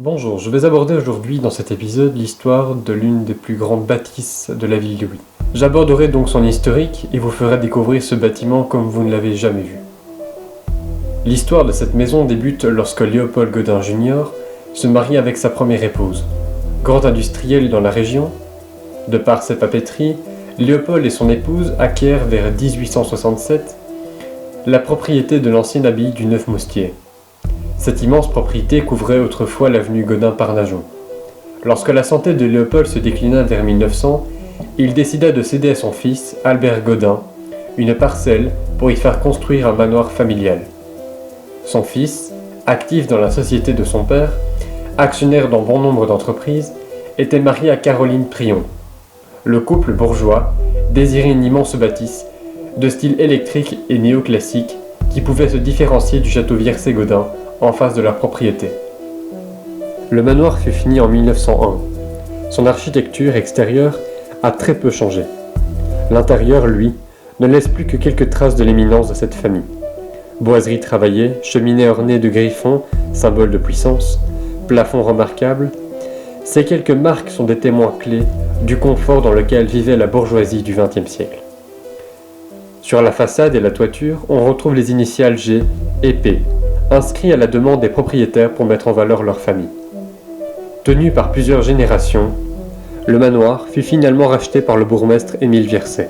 Bonjour, je vais aborder aujourd'hui dans cet épisode l'histoire de l'une des plus grandes bâtisses de la ville de Huy. J'aborderai donc son historique et vous ferai découvrir ce bâtiment comme vous ne l'avez jamais vu. L'histoire de cette maison débute lorsque Léopold Godin Jr. se marie avec sa première épouse. Grand industriel dans la région, de par ses papeteries, Léopold et son épouse acquièrent vers 1867 la propriété de l'ancienne abbaye du Neuf-Moustier. Cette immense propriété couvrait autrefois l'avenue Godin-Parnajon. Lorsque la santé de Léopold se déclina vers 1900, il décida de céder à son fils, Albert Godin, une parcelle pour y faire construire un manoir familial. Son fils, actif dans la société de son père, actionnaire dans bon nombre d'entreprises, était marié à Caroline Prion. Le couple bourgeois désirait une immense bâtisse, de style électrique et néoclassique, qui pouvait se différencier du château Viercé-Godin en face de leur propriété. Le manoir fut fini en 1901. Son architecture extérieure a très peu changé. L'intérieur, lui, ne laisse plus que quelques traces de l'éminence de cette famille. Boiseries travaillées, cheminées ornées de griffons, symbole de puissance, plafonds remarquables, ces quelques marques sont des témoins clés du confort dans lequel vivait la bourgeoisie du XXe siècle. Sur la façade et la toiture, on retrouve les initiales G et P, inscrits à la demande des propriétaires pour mettre en valeur leur famille. Tenu par plusieurs générations, le manoir fut finalement racheté par le bourgmestre Émile Viercé.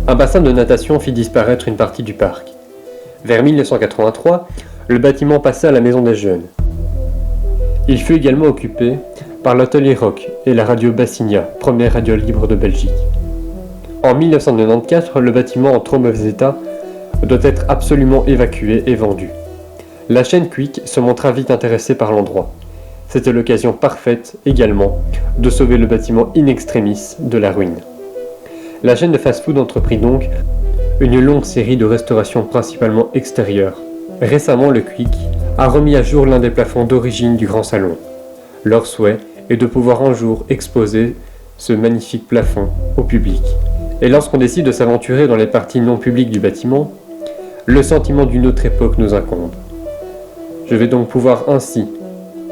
Un bassin de natation fit disparaître une partie du parc. Vers 1983, le bâtiment passa à la Maison des Jeunes. Il fut également occupé par l'atelier Rock et la radio Bassinia, première radio libre de Belgique. En 1994, le bâtiment en trop mauvais état doit être absolument évacué et vendu. La chaîne Quick se montra vite intéressée par l'endroit. C'était l'occasion parfaite, également, de sauver le bâtiment in extremis de la ruine. La chaîne de fast-food entreprit donc une longue série de restaurations principalement extérieures. Récemment, le Quick a remis à jour l'un des plafonds d'origine du grand salon. Leur souhait est de pouvoir un jour exposer ce magnifique plafond au public. Et lorsqu'on décide de s'aventurer dans les parties non publiques du bâtiment, le sentiment d'une autre époque nous incombe. Je vais donc pouvoir ainsi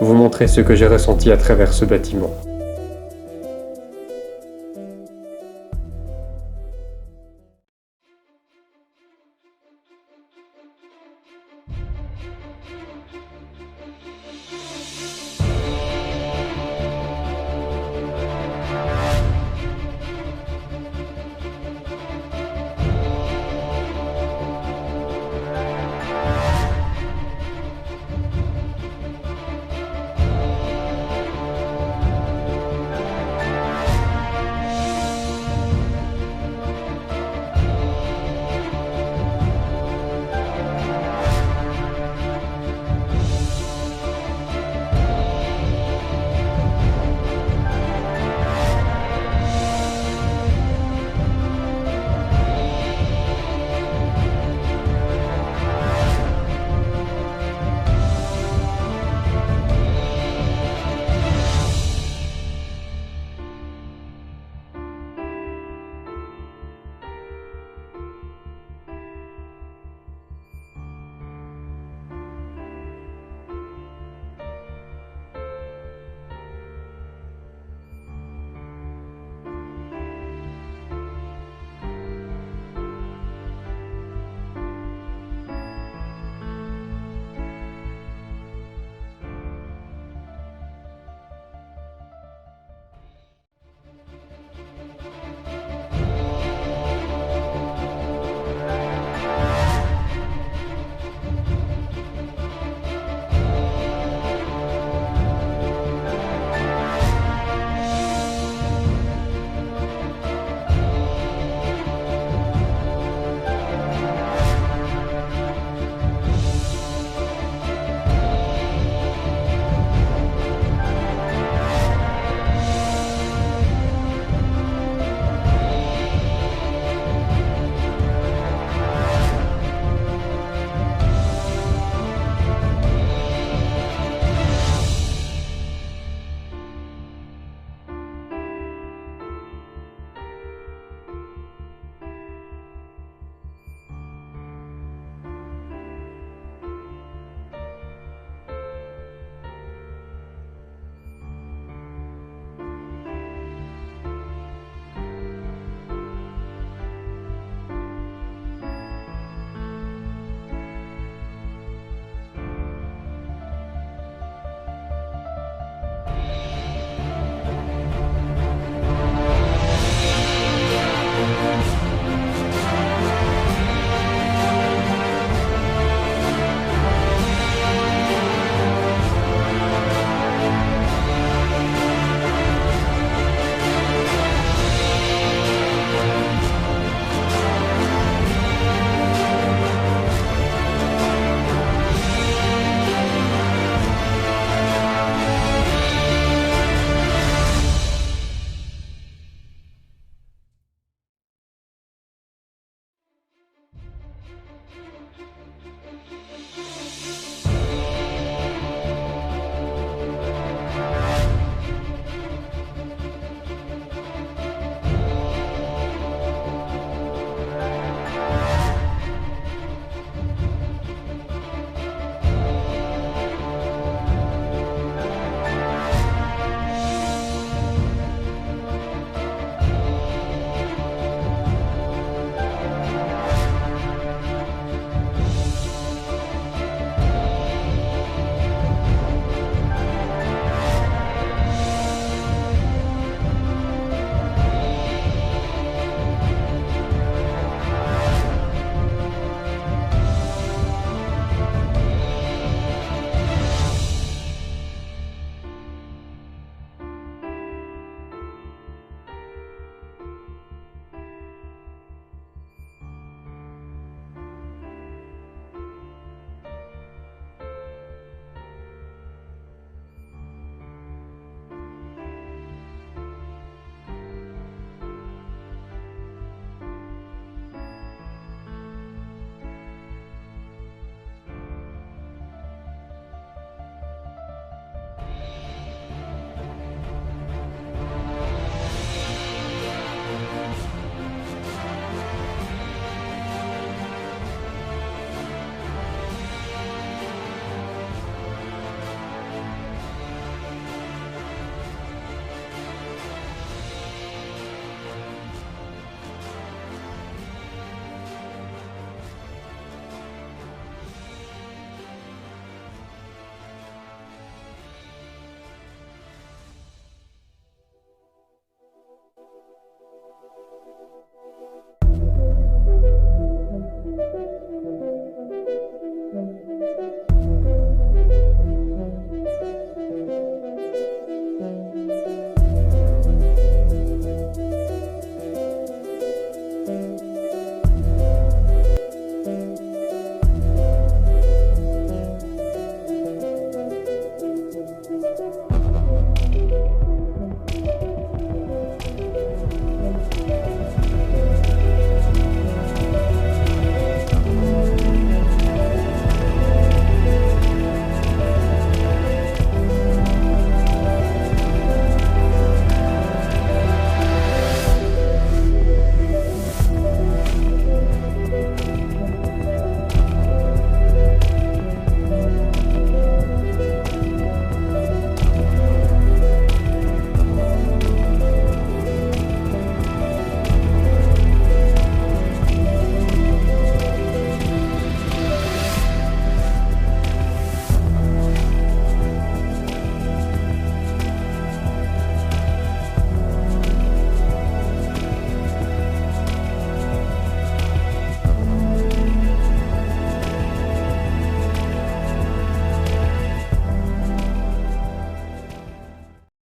vous montrer ce que j'ai ressenti à travers ce bâtiment.